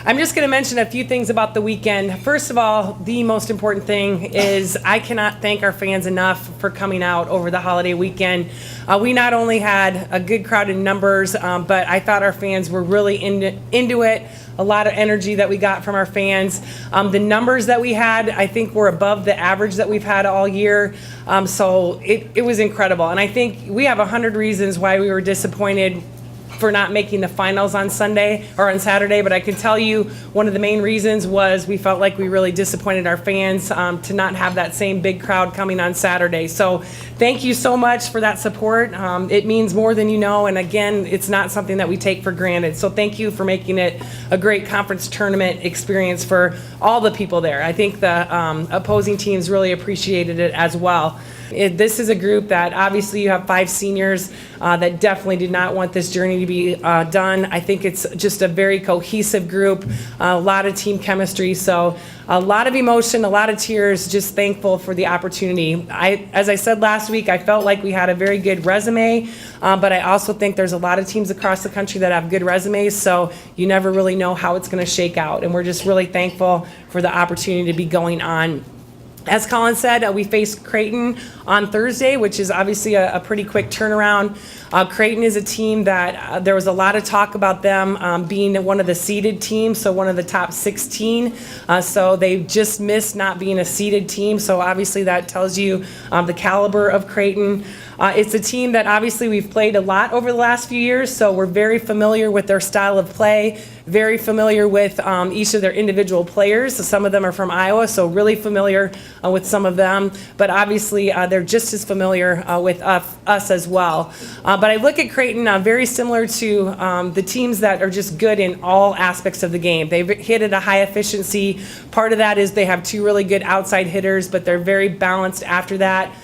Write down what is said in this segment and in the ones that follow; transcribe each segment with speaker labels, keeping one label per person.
Speaker 1: I'm just going to mention a few things about the weekend. First of all, the most important thing is I cannot thank our fans enough for coming out over the holiday weekend. We not only had a good crowd in numbers, but I thought our fans were really into it. A lot of energy that we got from our fans. The numbers that we had, I think, were above the average that we've had all year. So it was incredible. And I think we have 100 reasons why we were disappointed for not making the finals on Sunday or on Saturday, but I can tell you one of the main reasons was we felt like we really disappointed our fans to not have that same big crowd coming on Saturday. So thank you so much for that support. It means more than you know, and again, it's not something that we take for granted. So thank you for making it a great conference tournament experience for all the people there. I think the opposing teams really appreciated it as well. This is a group that obviously you have 5 seniors that definitely did not want this journey to be done. I think it's just a very cohesive group, a lot of team chemistry, so a lot of emotion, a lot of tears, just thankful for the opportunity. As I said last week, I felt like we had a very good resume, but I also think there's a lot of teams across the country that have good resumes, so you never really know how it's going to shake out, and we're just really thankful for the opportunity to be going on. As Colin said, we faced Creighton on Thursday, which is obviously a pretty quick turnaround. Creighton is a team that there was a lot of talk about them being one of the seeded teams, so one of the top 16. So they just missed not being a seeded team, so obviously that tells you the caliber of Creighton. It's a team that obviously we've played a lot over the last few years, so we're very familiar with their style of play, very familiar with each of their individual players. So some of them are from Iowa, so really familiar with some of them, but obviously they're just as familiar with us as well. But I look at Creighton very similar to the teams that are just good in all aspects of the game. They've hit at a high efficiency. Part of that is they have 2 really good outside hitters, but they're very balanced after that.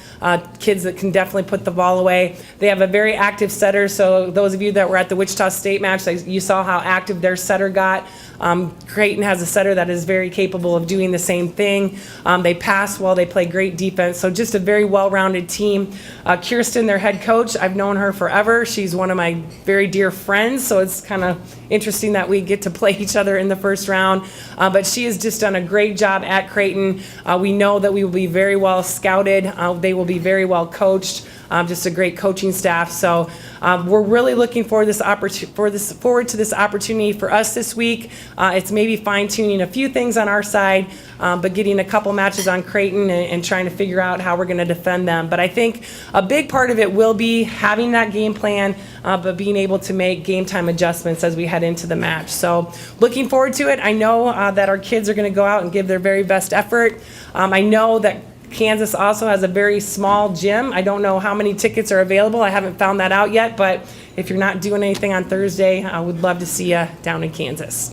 Speaker 1: Kids that can definitely put the ball away. They have a very active setter, so those of you that were at the Wichita State match, you saw how active their setter got. Creighton has a setter that is very capable of doing the same thing. They pass well, they play great defense, so just a very well-rounded team. Kirsten, their head coach, I've known her forever. She's one of my very dear friends, so it's kind of interesting that we get to play each other in the first round. But she has just done a great job at Creighton. We know that we will be very well scouted. They will be very well coached. Just a great coaching staff. So we're really looking forward to this opportunity for us this week. It's maybe fine-tuning a few things on our side, but getting a couple matches on Creighton and trying to figure out how we're going to defend them. But I think a big part of it will be having that game plan, but being able to make game time adjustments as we head into the match. So looking forward to it. I know that our kids are going to go out and give their very best effort. I know that Kansas also has a very small gym. I don't know how many tickets are available. I haven't found that out yet, but if you're not doing anything on Thursday, I would love to see you down in Kansas.